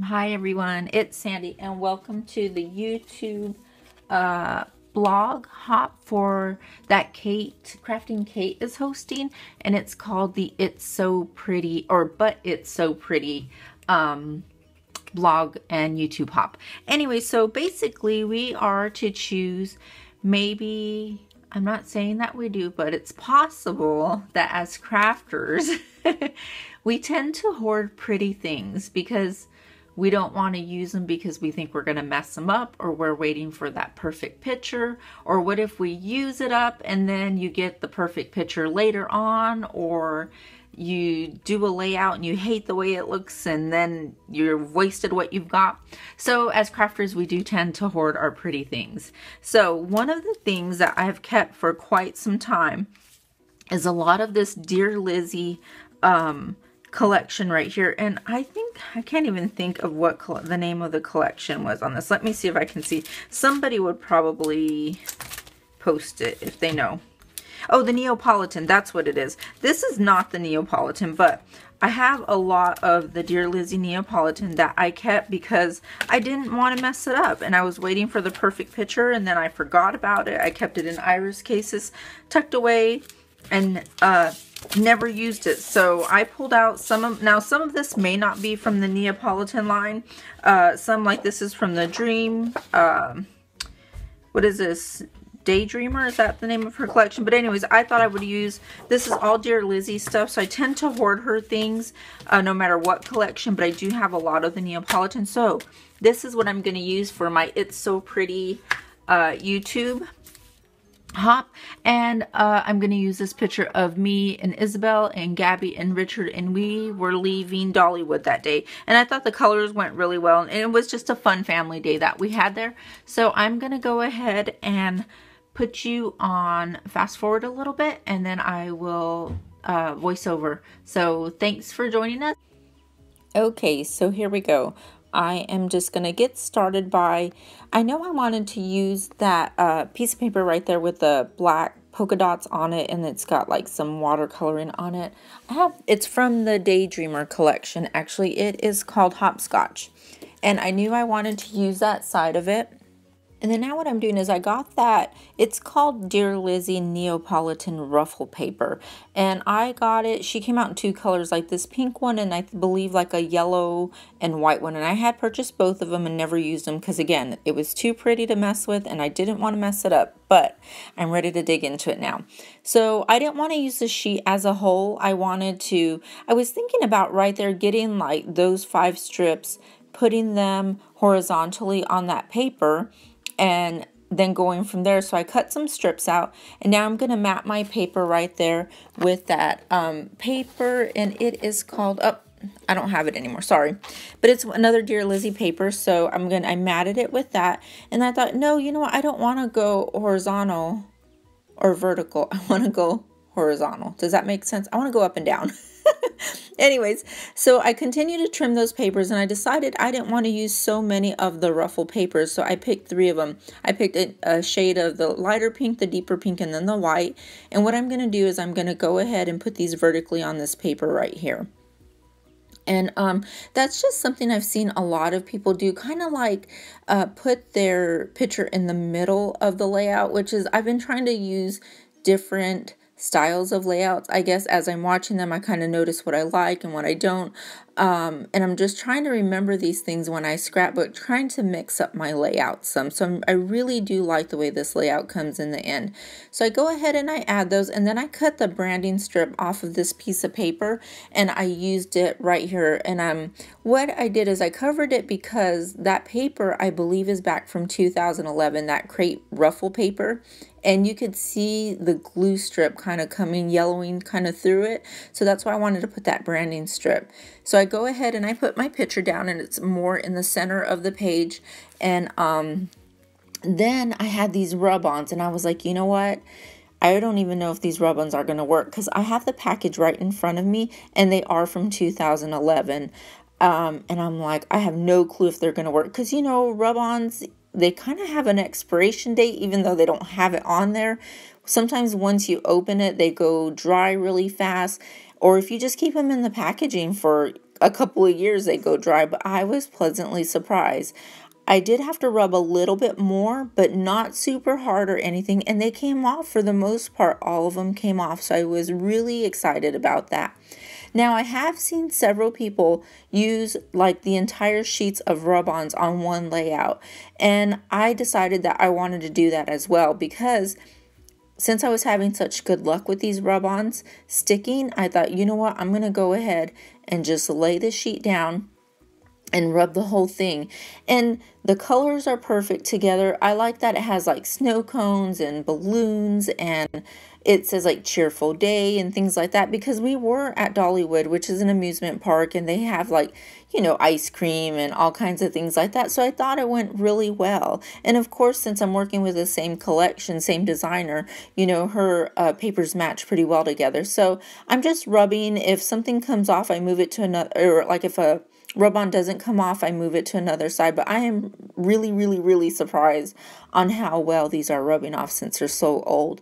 Hi everyone, it's Sandy and welcome to the YouTube blog hop for that Crafting Kate is hosting, and it's called the It's So Pretty But It's So Pretty blog and YouTube hop. Anyway, so basically we are to choose, maybe, I'm not saying that we do, but it's possible that as crafters we tend to hoard pretty things because we don't want to use them because we think we're going to mess them up, or we're waiting for that perfect picture. Or what if we use it up and then you get the perfect picture later on, or you do a layout and you hate the way it looks and then you've wasted what you've got. So as crafters, we do tend to hoard our pretty things. So one of the things that I've kept for quite some time is a lot of this Dear Lizzie collection right here, and I can't even think of what the name of the collection was on this. Let me see if I can see. Somebody would probably post it if they know. Oh, the Neapolitan, that's what it is. This is not the Neapolitan, but I have a lot of the Dear Lizzie Neapolitan that I kept because I didn't want to mess it up, and I was waiting for the perfect picture, and then I forgot about it. I kept it in iris cases tucked away and never used it. So I pulled out some of this may not be from the Neapolitan line. Some, like this, is from the Dream, what is this, Daydreamer, is that the name of her collection? But anyways, I thought I would use, this is all Dear Lizzie stuff, so I tend to hoard her things no matter what collection, but I do have a lot of the Neapolitan. So this is what I'm going to use for my It's So Pretty YouTube hop, and I'm going to use this picture of me and Isabel and Gabby and Richard, and we were leaving Dollywood that day, and I thought the colors went really well, and it was just a fun family day that we had there. So I'm going to go ahead and put you on fast forward a little bit, and then I will voice over. So thanks for joining us. Okay, so here we go. I am just going to get started by, I know I wanted to use that piece of paper right there with the black polka dots on it, and it's got like some watercoloring on it. It's from the Daydreamer collection. Actually, it is called Hopscotch, and I knew I wanted to use that side of it. And then now what I'm doing is I got that, it's called Dear Lizzie Neapolitan ruffle paper. And I got it, she came out in two colors, like this pink one and I believe like a yellow and white one. And I had purchased both of them and never used them because, again, it was too pretty to mess with and I didn't want to mess it up. But I'm ready to dig into it now. So I didn't want to use the sheet as a whole. I was thinking about right there getting like those 5 strips, putting them horizontally on that paper, and then going from there. So I cut some strips out, and now I'm going to mat my paper right there with that paper, and it is called, I don't have it anymore, sorry, but it's another Dear Lizzie paper. So I matted it with that, and I thought, no, you know what, I don't want to go horizontal or vertical. I want to go horizontal. Does that make sense? I want to go up and down. Anyways, so I continue to trim those papers, and I decided I didn't want to use so many of the ruffle papers, so I picked 3 of them. I picked a shade of the lighter pink, the deeper pink, and then the white. And what I'm going to do is I'm going to go ahead and put these vertically on this paper right here. And that's just something I've seen a lot of people do, kind of like put their picture in the middle of the layout, which is, I've been trying to use different styles of layouts. I guess as I'm watching them, I kind of notice what I like and what I don't. And I'm just trying to remember these things when I scrapbook, trying to mix up my layout some. So I really do like the way this layout comes in the end. So I go ahead and I add those, and then I cut the branding strip off of this piece of paper, and I used it right here. And what I did is I covered it because that paper, I believe, is back from 2011, that crepe ruffle paper. And you could see the glue strip kind of coming, yellowing kind of through it. So that's why I wanted to put that branding strip. So I go ahead and I put my picture down, and it's more in the center of the page. And then I had these rub-ons, and I was like, you know what? I don't even know if these rub-ons are going to work because I have the package right in front of me, and they are from 2011. And I'm like, I have no clue if they're going to work because, you know, rub-ons, they kind of have an expiration date, even though they don't have it on there. Sometimes once you open it, they go dry really fast. Or if you just keep them in the packaging for a couple of years they go dry, but I was pleasantly surprised. I did have to rub a little bit more, but not super hard or anything, and they came off for the most part. All of them came off, so I was really excited about that. Now, I have seen several people use like the entire sheets of rub-ons on one layout, and I decided that I wanted to do that as well because since I was having such good luck with these rub-ons sticking, I thought, you know what, I'm going to go ahead and just lay the sheet down and rub the whole thing. And the colors are perfect together. I like that it has like snow cones and balloons, and it says like cheerful day and things like that, because we were at Dollywood, which is an amusement park, and they have like, you know, ice cream and all kinds of things like that. So I thought it went really well. And of course, since I'm working with the same collection, same designer, you know, her papers match pretty well together. So I'm just rubbing. If something comes off, I move it to another, or like if a rub-on doesn't come off, I move it to another side. But I am really surprised on how well these are rubbing off since they're so old.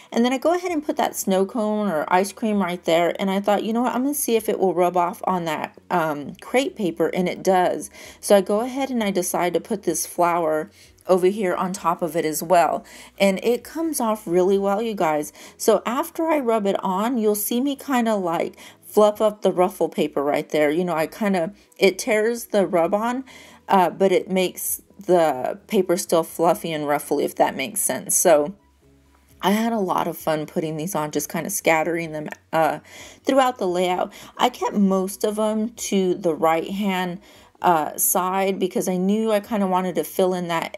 And then I go ahead and put that snow cone or ice cream right there, and I thought, you know what, I'm going to see if it will rub off on that crepe paper, and it does. So I go ahead and I decide to put this flower over here on top of it as well, and it comes off really well, you guys. So after I rub it on, you'll see me kind of like fluff up the ruffle paper right there. You know, it tears the rub on, but it makes the paper still fluffy and ruffly, if that makes sense. So I had a lot of fun putting these on, just kind of scattering them throughout the layout. I kept most of them to the right hand side because I knew I kind of wanted to fill in that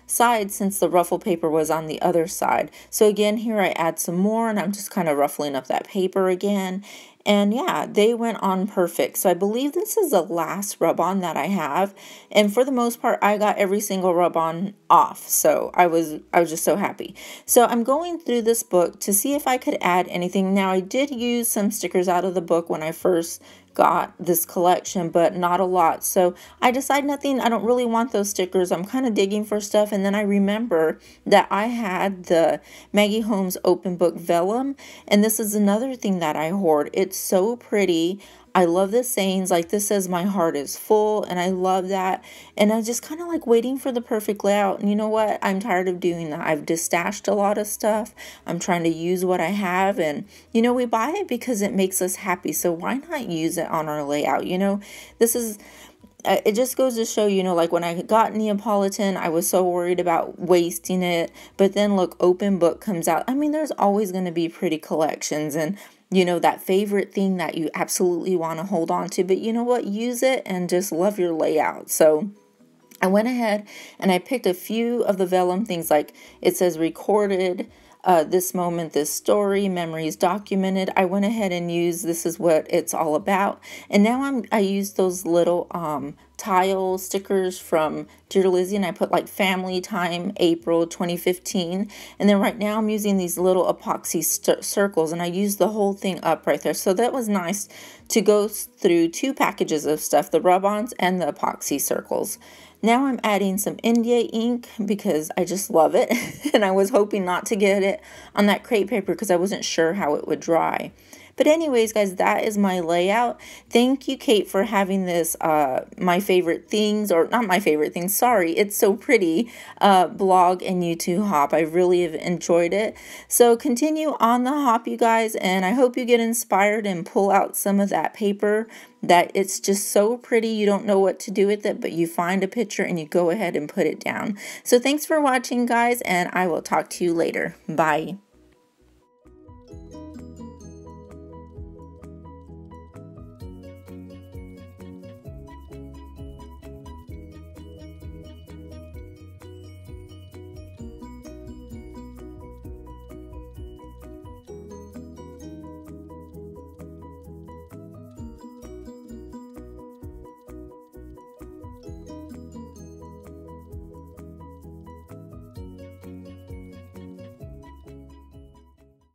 side since the ruffle paper was on the other side. So again, here I add some more, and I'm just kind of ruffling up that paper again. And yeah, they went on perfect. So I believe this is the last rub-on that I have. And for the most part, I got every single rub-on off. So I was just so happy. So I'm going through this book to see if I could add anything. Now, I did use some stickers out of the book when I first got this collection, but not a lot. So I decided nothing. I don't really want those stickers. I'm kind of digging for stuff. And then I remember that I had the Maggie Holmes open book vellum, and this is another thing that I hoard. It's so pretty. I love the sayings, like this says my heart is full, and I love that. And I just kind of like waiting for the perfect layout. And you know what? I'm tired of doing that. I've destashed a lot of stuff. I'm trying to use what I have, and you know, we buy it because it makes us happy. So why not use it on our layout? You know, this is it just goes to show, you know, like when I got Neapolitan, I was so worried about wasting it. But then look, open book comes out. I mean, there's always going to be pretty collections, and you know, that favorite thing that you absolutely want to hold on to. But you know what? Use it and just love your layout. So I went ahead and I picked a few of the vellum things, like it says recorded, this moment, this story, memories documented. I went ahead and used this is what it's all about. And now I use those little tile stickers from Dear Lizzie, and I put like family time, April 2015. And then right now I'm using these little epoxy circles, and I used the whole thing up right there. So that was nice to go through two packages of stuff, the rub-ons and the epoxy circles. Now I'm adding some India ink because I just love it, and I was hoping not to get it on that crepe paper because I wasn't sure how it would dry. But anyways, guys, that is my layout. Thank you, Kate, for having this my favorite things, or not my favorite things, sorry, it's so pretty, blog and YouTube hop. I really have enjoyed it. So continue on the hop, you guys, and I hope you get inspired and pull out some of that paper that it's just so pretty. You don't know what to do with it, but you find a picture and you go ahead and put it down. So thanks for watching, guys, and I will talk to you later. Bye.